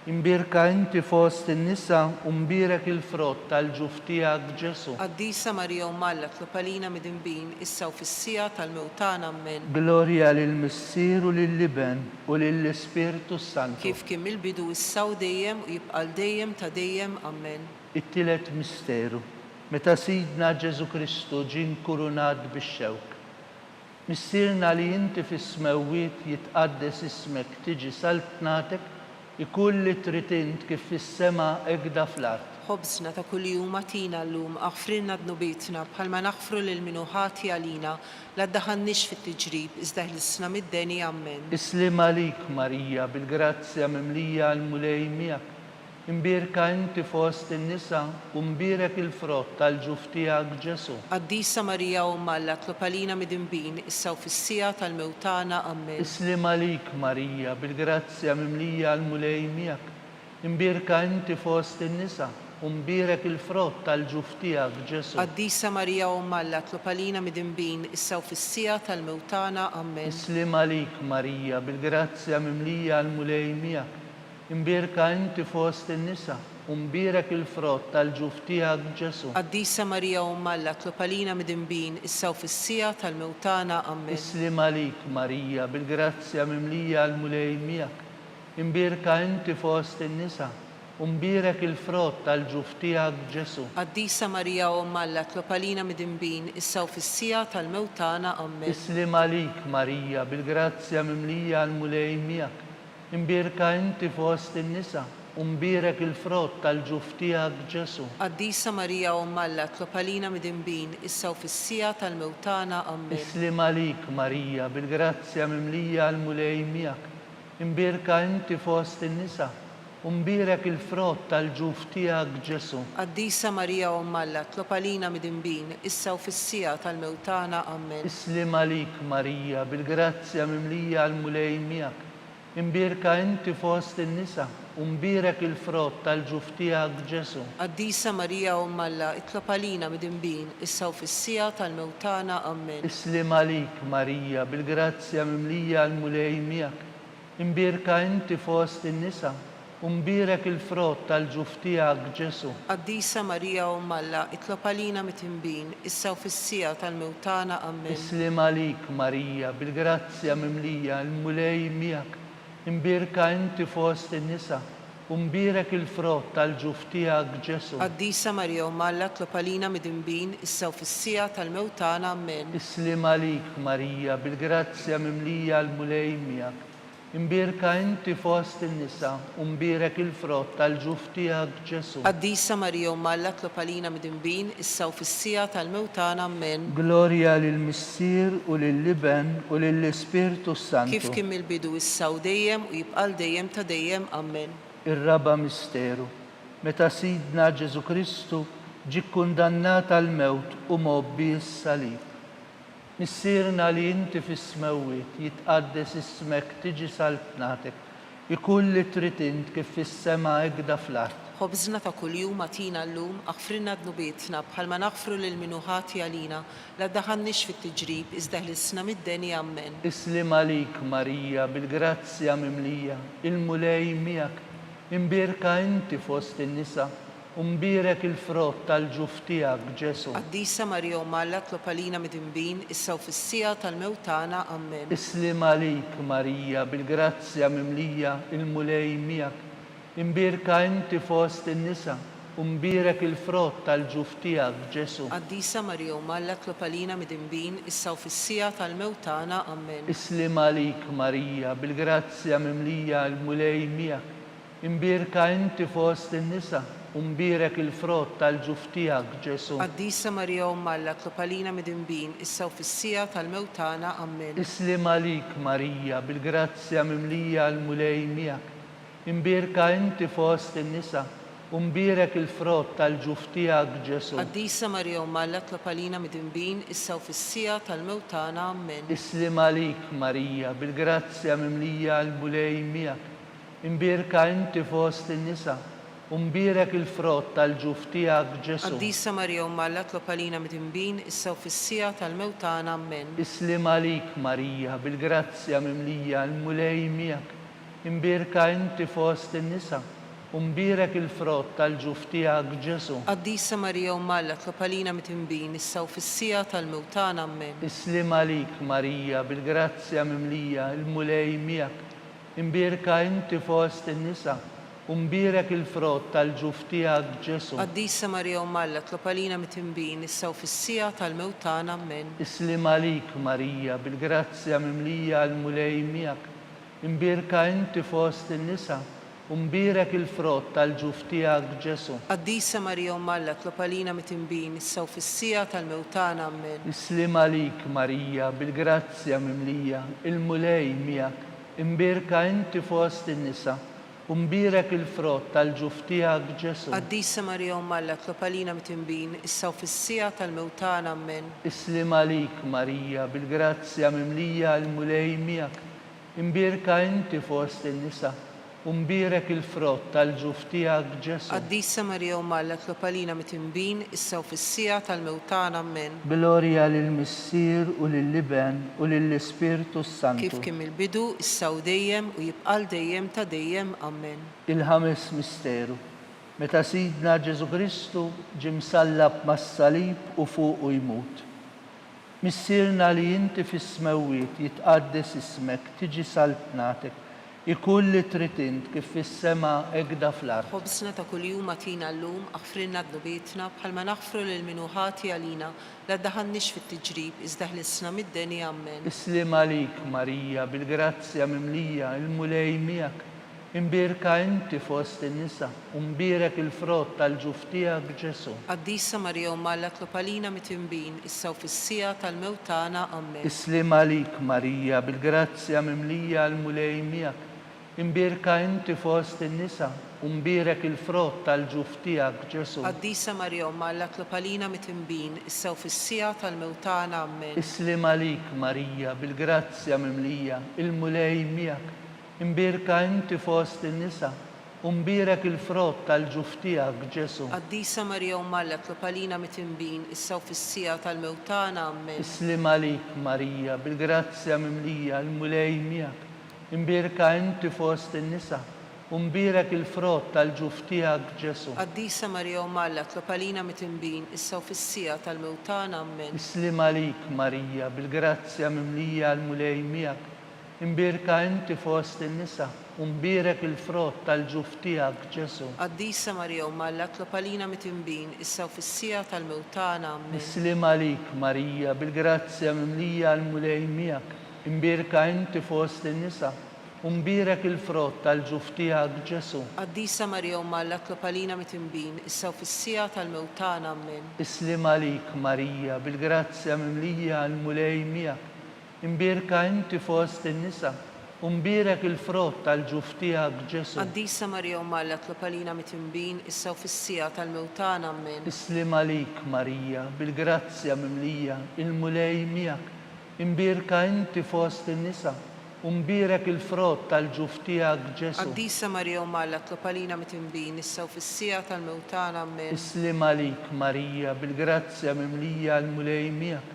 Imbirka inti fost in-nisa u mbirek il-frott tal-ġuf tiegħek Ġesu. Qaddisa Marija Umm Alla tlopalina mid-dinbin, issa u fis-sija tal-mewt tagħna. Amen. Glorja lill-Missier u lill-Liben u lill-Ispiritu Santu. Kif kien mill-bidu issa u dejjem u jibqal dejjem ta' dejjem. Amen. It-tielet misteru, meta Sidna Ġesu Kristu ġie nkurunat bix-xewk. Missierna li inti fis-smewwiet jitqaddes ismek, tiġi saltnatek, ikun li trid int kif fis-sema ekda fl-art. Ħobżna ta' kuljum atina llum, aħfrilna dnubietna bħalma naħfru lil min hu ħati għalina, la ddaħħalniex fit-tiġrib iżda ħlisna mid-deni. Amen. Islim għalik Marija, bil-grazzja mimlija l-mulej miegħek. Imbirka inti fost in-nisa u mbirek il-frott tal-ġuf tiegħek Ġesu. Qaddisa Marija Umm Alla tlopalina mid-dinbin, issa u fis-sija tal-mewt tagħna. Amen. Islim għalik Marija, bil-grazzja mimlija l-mulej miegħek. Imbirka inti fost in-nisa u mbirek il-frott tal-ġuf tiegħek Ġesu. Qaddisa Marija Umm Alla tlopalina mid-dinbin, issa u fis-sija tal-mewt tagħna. Amen. Islim għalik Marija, bil-grazzja mimlija l-mulej miegħek. Imbirka inti fost in-nisa u mbirek il-frott tal-ġuf tiegħek Ġesu. Qaddisa Marija Umm Alla tlopalina mid-dinbin, issa u fis-sija tal-mewt tagħna. Amen. Islim għalik Marija, bil-grazzja mimlija l-mulej miegħek. Imbirka inti fost in-nisa Umbirek il-frott tal-ġuf tiegħek Ġesu. Qaddisa Marija Umm Alla, tlob għalina midinbin, issa u fis-sija tal-mewt tagħna. Amen. Islim għalik Marija, bil-grazzja mimlija għal-mulej miegħek. Imbirka inti fost in-nisa, umbirek il-frott tal-ġuf tiegħek Ġesu. Qaddisa Marija Umm Alla, tlob għalina midinbin, issa u fis-sija tal-mewt tagħna. Amen. Islim għalik Marija, bil-grazzja mimlija għal-mulej miegħek. Imbirka inti fost in-nisa, umbirek il-frott tal-ġuf tiegħek Ġesu. Qaddisa Marija Umm Alla, tlob għalina midinbin, issa u fis-sija tal-mewt tagħna. Amen. Islim għalik Marija, bil-grazzja mimlija għal-mulej miegħek. Imbirka inti fost in-nisa, umbirek il-frott tal-ġuf tiegħek Ġesu. Qaddisa Marija Umm Alla, itlob għalina midinbin, issa u fis-sija tal-mewt tagħna. Amen. Islim għalik Marija, bil-grazzja mimlija għal-mulej miegħek. Imbirka inti fost in-nisa, umbirek il-frott tal-ġuf tiegħek Ġesu. Qaddisa Marija Umm Alla, itlob għalina midinbin, issa u fis-sija tal-mewt tagħna. Amen. Islim għalik Marija, bil-grazzja mimlija għal-mulej miegħek. Imbirka inti fost in-nisa, umbirek il-frott tal-ġuf tiegħek Ġesu. Qaddisa Marija Umm Alla, tlob għalina midinbin, issa u fis-sija tal-mewt tagħna. Amen. Islim għalik Marija, bil-grazzja mimlija għal-mulej miegħek. Imbirka inti fost in-nisa, umbirek il-frott tal-ġuf tiegħek Ġesu. Qaddisa Marija Umm Alla, tlob għalina midinbin, issa u fis-sija tal-mewt tagħna. Amen. Glorja lill-Missier u lill-Liben u lill-Ispirtu Santu. Kif kien mill-bidu issa u dejjem u jibqal dejjem ta' dejjem. Amen. Ir-raba misteru. Meta Sidna Ġesu Kristu ġie kkundannat għal-mewt u mobbi s-salib. Missierna li inti fis-smewwiet jitqaddes ismek tiġi saltnatek, ikun li trid int kif fis-sema hekk fl-art. Ħobżna ta' kuljum atina llum, aħfrilna dnubietna bħalma naħfru lil min hu ħati għalina, la ddaħħalniex fit-tiġrib iżda ħlisna mid-deni. Amen. Islim għalik Marija, bil-grazzja mimlija, il-mulej miegħek. Imbirka inti fost in-nisa, umbirek il-frott tal-ġuf tiegħek Ġesu. Qaddisa Marija Umm Alla, tlob għalina midinbin, issa u fis-sija tal-mewt tagħna. Amen. Islim għalik Marija, bil-grazzja mimlija, il-mulej miegħek. Imbirka inti fost in-nisa, umbirek il-frott tal-ġuf tiegħek Ġesu. Qaddisa Marija Umm Alla, tlob għalina midinbin, issa u fis-sija tal-mewt tagħna. Amen. Islim għalik Marija, bil-grazzja mimlija, il-mulej miegħek. Imbirka inti fost in-nisa, umbirek il-frott tal-ġuf tiegħek Ġesu. Qaddisa Marija Umm Alla, tlob għalina midinbin, issa u fis-sija tal-mewt tagħna. Amen. Islim għalik Marija, bil-grazzja mimlija għal-mulej miegħek. Imbirka inti fost in-nisa, umbirek il-frott tal-ġuf tiegħek Ġesu. Qaddisa Marija Umm Alla, tlob għalina midinbin, issa u fis-sija tal-mewt tagħna. Amen. Islim għalik Marija, bil-grazzja mimlija għal-mulej miegħek. Imbirka inti fost in-nisa, umbirek il-frott tal-ġuf tiegħek Ġesu. Qaddisa Marija Umm Alla, tlob għalina midinbin, issa u fis-sija tal-mewt tagħna. Amen. Islim għalik Marija, bil-grazzja mimlija għal-mulej miegħek. Imbirka inti fost in-nisa, umbirek il-frott tal-ġuf tiegħek Ġesu. Qaddisa Marija Umm Alla, tlob għalina midinbin, issa u fis-sija tal-mewt tagħna. Amen. Islim għalik Marija, bil-grazzja mimlija il-mulej miegħek. Imbirka inti fost in-nisa, umbirek il-frott tal-ġuf tiegħek Ġesu. Qaddisa Marija Umm Alla, tlob għalina midinbin, issa u fis-sija tal-mewt tagħna. Amen. Islim għalik Marija, bil-grazzja mimlija għal-mulej miegħek. Imbirka inti fost in-nisa, umbirek il-frott tal-ġuf tiegħek Ġesu. Qaddisa Marija Umm Alla, tlob għalina midinbin, issa u fis-sija tal-mewt tagħna. Amen. Islim għalik Marija, bil-grazzja mimlija il-mulej miegħek. Imbirka inti fost in-nisa, umbirek il-frott tal-ġuf tiegħek Ġesu. Qaddisa Marija Umm Alla, tlob għalina midinbin, issa u fis-sija tal-mewt tagħna. Amen. Islim għalik Marija, bil-grazzja mimlija il-mulej miegħek. Imbirka inti fost in-nisa, umbirek il-frott tal-ġuf tiegħek Ġesu. Qaddisa Marija Umm Alla, tlob għalina midinbin, issa u fis-sija tal-mewt tagħna. Amen. Glorja lill-Missier u lill-Liben u lill-Ispirtu Santu. Kif kien mill-bidu, issa u dejjem u jibqal dejjem ta' dejjem. Amen. Il-ħames misteru. Meta Sidna Ġesu Kristu ġie msallab mas-salib u fuq jmut. Missierna li inti fis-smewwiet jitqaddes ismek, tiġi saltnatek, ikun li trid int kif fis-sema ekda fl-art. خبزنا ta' kuljum atina llum, aħfrilna d-nubietna bħalma naħfru lil min hu ħati għalina, la ddaħħalniex fit-tiġrib, iżda ħlisna mid-deni Amen. Islim għalik Marija bil-grazzja mimlija il-mulej miegħek. Imbirka inti fost in-nisa u mbirek il-frott tal-ġuf tiegħek Ġesu. Qaddisa Marija Umma Alla tlopalina mitimbin, issa u fis-sija tal-mewt tagħna Amen. Islim għalik Marija bil-grazzja mimlija il-mulej miegħek. Imbirka inti fost in-nisa u mbirek il-frott tal-ġuf tiegħek Ġesu. Qaddisa Marija Umma Alla tlopalina mitimbin, issa u fis-sija tal-mewt tagħna Amen. Islim għalik Marija bil-grazzja mimlija il-mulej miegħek. Imbirka inti fost in-nisa u mbirek il-frott tal-ġuf tiegħek Ġesu. Qaddisa Marija Umma Alla tlopalina mitimbin, issa u fis-sija tal-mewt tagħna Amen. Islim għalik Marija bil-grazzja mimlija il-mulej miegħek. Imbirka inti fost in-nisa u mbirek il-frott tal-ġuf tiegħek Ġesu. Qaddisa Marija Umma Alla tlopalina mitimbin, issa u fis-sija tal-mewt tagħna Amen. Islim għalik Marija bil-grazzja mimlija il-mulej miegħek. Imbirka inti fost in-nisa u mbirek il-frott tal-ġuf tiegħek Ġesu. Qaddisa Marija Umma Alla tlopalina mitimbin, issa u fis-sija tal-mewt tagħna Amen. Islim għalik Marija bil-grazzja mimlija il-mulej miegħek. Imbirka inti fost in-nisa u mbirek il-frott tal-ġuf tiegħek Ġesu. Qaddisa Marija Umma Alla tlopalina mitimbin, issa u fis-sija tal-mewt tagħna Amen. Islim għalik Marija bil-grazzja mimlija il-mulej miegħek. Imbirka inti fost in-nisa u mbirek il-frott tal-ġuf tiegħek Ġesu. Qaddisa Marija Umma Alla tlopalina mitimbin, issa u fis-sija tal-mewt tagħna Amen. Islim għalik Marija bil-grazzja mimlija il-mulej miegħek. Imbirka inti fost in-nisa u mbirek il-frott tal-ġuf tiegħek Ġesu. Qaddisa Marija Umma Alla tlopalina mitimbin, issa u fis-sija tal-mewt tagħna Amen. Islim għalik Marija bil-grazzja mimlija il-mulej miegħek.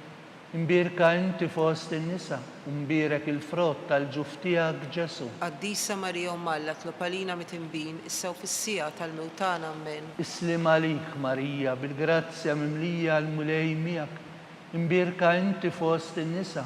Imbirka inti fost in-nisa u mbirek il-frott tal-ġuf tiegħek Ġesu. Qaddisa Marija Umma Alla tlopalina mitimbin, issa u fis-sija tal-mewt tagħna Amen. Islim għalik Marija bil-grazzja mimlija il-mulej miegħek. Imbirka inti fost in-nisa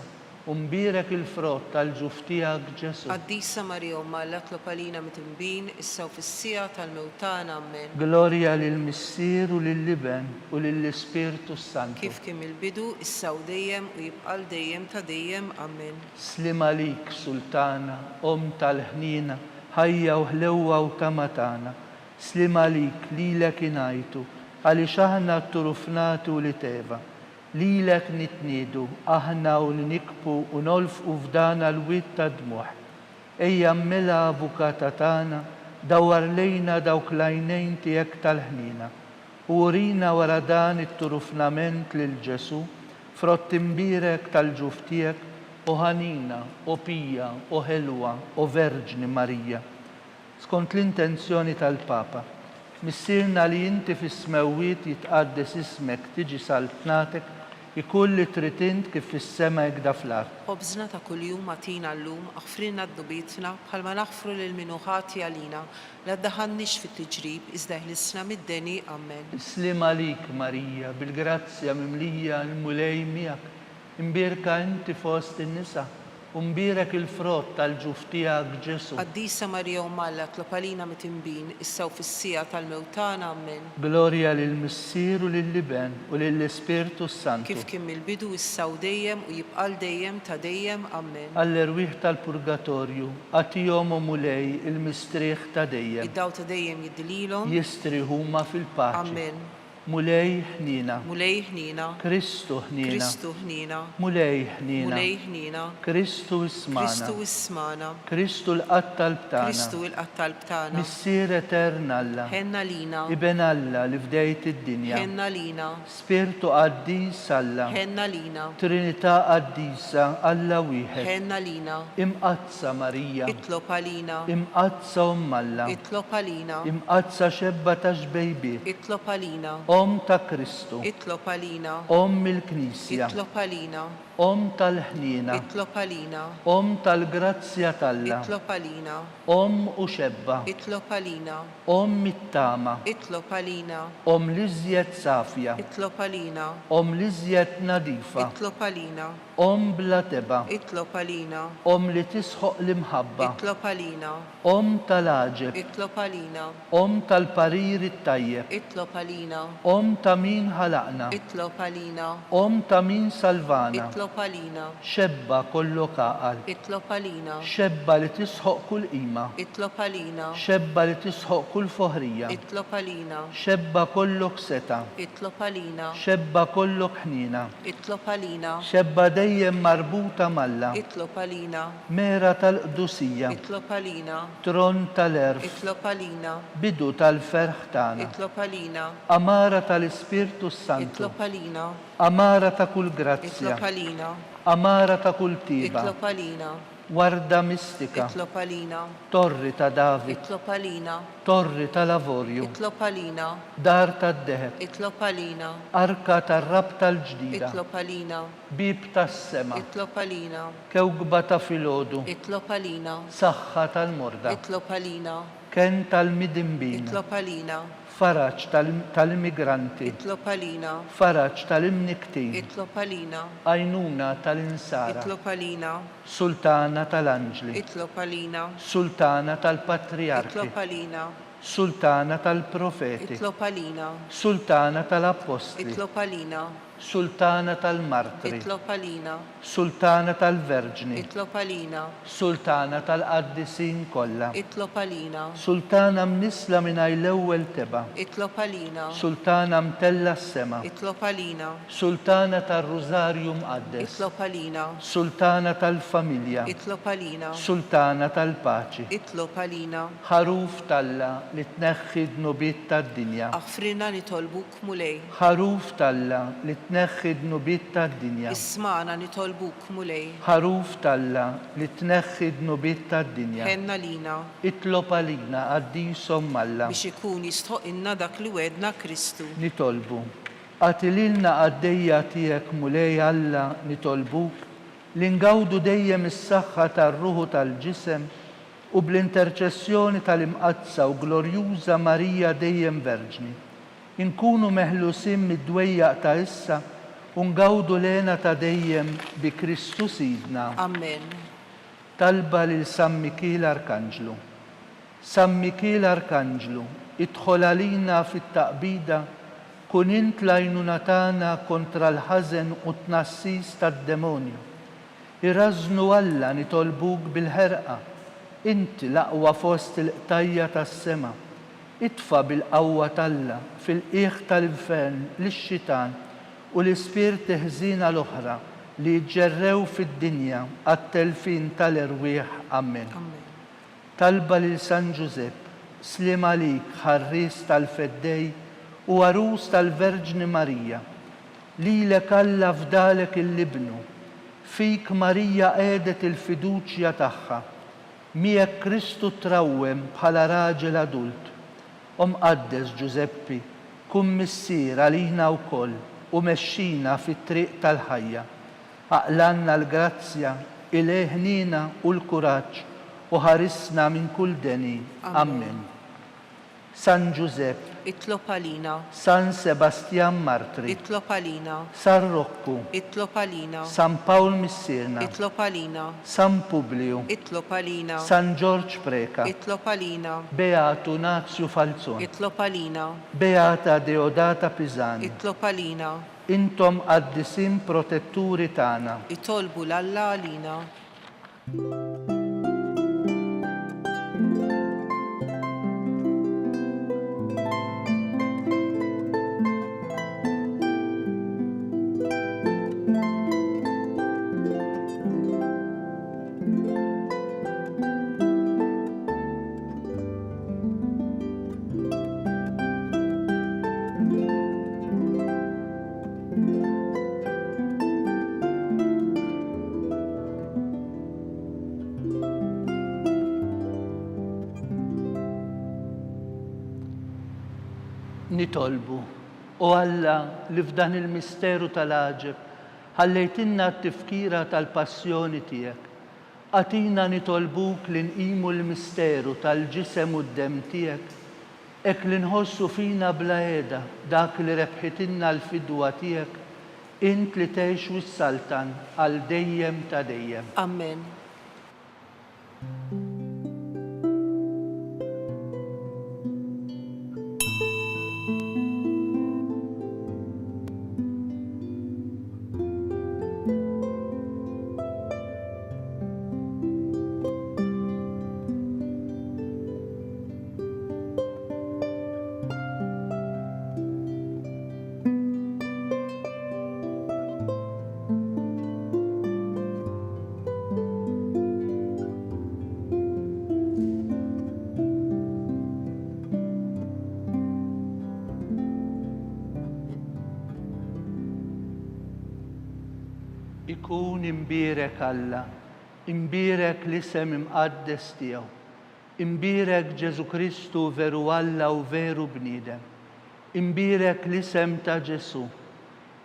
u mbirek il-frott tal-ġuf tiegħek Ġesu. Qaddisa Marija Umma Alla tlopalina mitimbin, issa u fis-sija tal-mewt tagħna Amen. Glorja lill-Missier u lill-Liben u lill-Ispirtu Santu. Kif kien il-bidu, issa u dejjem u jibqa' dejjem ta' dejjem Amen. Slim għalik Sultana, Om tal-ħnina, ħajja u ħlewwa u tamatana. Slim għalik lilek ingħajtu, għaliex aħna turufnati u li teva. Lilek nitniedu, aħna u nikbu u nolfqu f'dana l-wid ta' dmuħ. Ejja mmela avukata tagħna, dawwar lejna dawk l-għajnejn tiegħek tal-ħnina. U urina wara dan it-turufnament lil Ġesu, frott imbirek tal-ġuf tiegħek u ħanina, u pija, u ħelwa, u Verġni Marija. Skont l-intenzjoni tal-Papa, missirna li inti fis-smewwiet jitqaddes ismek tiġi saltnatek ikun li trid int kif fis-sema ekda fl-art. Khobżna ta' kuljum atina llum, aħfrilna d-dubietna bħalma naħfru lil min hu ħati għalina, la ddaħħalniex fit-tiġrib iżda ħlisna mid-deni Amen. Islim għalik Marija bil-grazzja mimlija l-mulej miegħek. Imbirka inti fost in-nisa u mbirek il-frott tal-ġuf tiegħek Ġesu. Qaddisa Marija Umma Alla tlopalina mitimbin, issa u fis-sija tal-mewt tagħna Amen. Glorja lill-Missier u lill-Liben u lill-Ispirtu Santu. Kif kien mill-bidu, issa u dejjem u jibqa' dejjem ta' dejjem Amen. Għall-erwieħ tal-purgatorju, għatihom u mulej il-mistrieħ ta' dejjem. Id-daw ta' dejjem jiddililhom. Jistrihuma fil-paċi. Amen. Mulej ħnina. Mulej ħnina. Kristu ħnina. Kristu ħnina. Mulej ħnina. Mulej ħnina. Kristu ismana. Kristu ismana. Kristu l-qattal btana. Kristu l-qattal btana. Missier eterna Alla. Ħenna lina. Iben Alla li fdejt id-dinja. Ħenna lina. Spirtu qaddis Alla. Ħenna lina. Trinità qaddisa Alla wieħed. Ħenna lina. Imqazza Marija. Itlob għalina. Imqazza Alla. Itlob għalina. Imqazza xebba ta' xbejbiet. Itlob għalina. ta' Kristu, Itlob għalina. il-Knisja, Itlob għalina. tal-ħnina, Itlob għalina. tal-grazzja talla, Itlob għalina. u xebba, Itlob għalina. mit-tama, Itlob għalina. l-iżjed safja, Itlob għalina. l-iżjed nadifa, Itlob għalina. bla teba, Itlob għalina. li tisħoq l-imħabba, Itlob għalina. tal-aġeb, Itlob għalina. tal-parir it-tajjeb, Itlob għalina. ta' min ħalaqna, Itlob għalina. ta' min salvana, Itlob għalina. xebba kollu kaqal, Itlob għalina. xebba li tisħoq kull qima, Itlob għalina. xebba li tisħoq kull foħrija, Itlob għalina. xebba kollok seta, Itlob għalina. xebba kollok ħnina, Itlob għalina. xebba dejjem marbuta malla, Itlob għalina. mera tal-qdusija, Itlob għalina. tron tal-erf, Itlob għalina. bidu tal-ferħ tagħna, Itlob għalina. amara tal-Ispirtu Santu, Itlob għalina. amara ta' kull Itlob grazzja, għalina. amara ta' kull tiba, Itlob għalina. warda mistika, Itlob għalina. torri ta' David, Itlob għalina. torri ta' Lavorju, Itlob għalina. dar ta' Deħeb, Itlob għalina. arka ta' rab tal-ġdida, Itlob għalina. bib tas sema, Itlob għalina. kewgba ta' filodu, Itlob għalina. saħħa tal-morda, Itlob għalina. ken tal-midimbin, Itlob għalina. faraġ tal-immigranti, Itlob għalina. faraġ tal-imniktin, Itlob għalina. għajnuna tal-insara, Itlob għalina. sultana tal-anġli, Itlob għalina. sultana tal-patriarki, Itlob għalina. sultana tal-profeti, Itlob għalina. sultana tal-apostli, Itlob għalina. sultana tal-martri, Itlob għalina. sultana tal-verġni, Itlob għalina. sultana tal-qaddisin kollha, Itlob għalina. sultana mnisla mingħajr l-ewwel teba, Itlob għalina. sultana mtella s-sema, Itlob għalina. sultana tal-Rużarju mqaddes, Itlob għalina. sultana tal-familja, Itlob għalina. sultana tal-paċi, Itlob għalina. ħaruf talla li tneħħi d-nubiet tad-dinja, Aħfrina nitolbuk mulej. ħaruf talla li tneħħi d-nubiet tad-dinja, Ismana nitolbuk mulej. ħaruf talla li tneħħi d-nubiet tad-dinja, Ħenna lina itlob għalina għaddisom malla, biex ikun jistħoq inna dak li wedna Kristu. nitolbu. Għatililna għaddejja tijek mulej Alla nitolbuk li ngawdu dejjem is-saħħa tar-ruħu tal-ġisem u bl-interċessjoni tal-imqazza u glorjuża Marija dejjem Verġni. Inkunu meħlusin mid-dwejjaq ta' issa u ngawdu lena ta' dejjem bi Kristu Sidna. Amen. Talba lil San Mikil Arkanġlu. San Mikil Arkanġlu, idħol għalina fit-taqbida, kun int l-għajnuna tagħna kontra l-ħażen u tnassis tad-demonju. Irrażnu Alla nitolbuk bil-ħerqa, inti l-aqwa fost il-qtajja tas-sema. Itfa bil-qawwa talla fil-qiegħ tal-infern lix-xitan u l-ispirti ħżina l-oħra li jġerrew fid-dinja għat-telfin tal-irwieħ. Amen. Amen. Talba lil San Giuseppe, slim għalik ħarris tal-feddej u għarus tal-Verġni Marija, lilek Alla fdalek il-libnu, fik Marija għedet il-fiduċja tagħha, miegħek Kristu trawwem bħala raġel adult. Qaddes Giuseppi, kun missier għalina wkoll u mexxina fit-triq tal-ħajja. Aqlanna l-grazzja, il-ħnina u l-kuraġġ u ħarisna minn kull deni. Amen. San Giuseppe, Itlob għalina. San Sebastian Martri, Itlob għalina. San Rocco, Itlob għalina. San Paul Missirna, Itlob għalina. San Publiu, Itlob għalina. San George Preka, Itlob għalina. Beatu Nazio Falzon, Itlob għalina. Beata Deodata Pisani, Itlob għalina. intom qaddisin protetturi tagħna. Itolbu l-Alla għalina. Nitolbu U Alla li f'dan il-misteru tal-aġeb ħallejtinna t-tifkira tal-passjoni tiegħek. Għatina nitolbuk li nqimu l-misteru tal-ġisem u d-dem tiegħek, ek li nħossu fina bla qiegħda dak li rebħitinna l-fidwa tiegħek, int li tgħix wis-saltan għal dejjem ta' dejjem. Amen. Ikun imbirek Alla, imbirek l-isem imqaddes tiegħu, imbirek Ġesu Kristu veru Alla u veru bniedem, imbirek l-isem ta' Ġesu,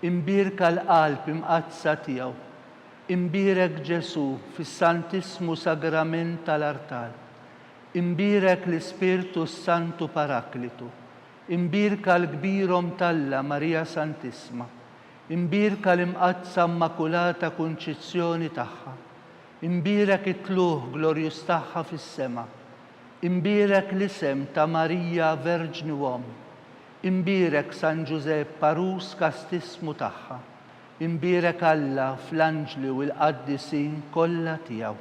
imbirka l-qalb imqazza tiegħu, imbirek Ġesu fis-Santismu Sagrament tal-Artal, imbirek l-Ispirtu Santu Paraklitu, imbirka l-kbirhom Talla Marija Santissima, imbirka l-imqazza Immakulata Kunċizzjoni tagħha, imbirek it-tluħ glorjus tagħha fis-sema, imbirek l-isem ta' Marija Verġni Uom, imbirek San Ġusepp Parus kastismu tagħha, imbirek Alla fl-anġli u l-qaddisin kollha tiegħu.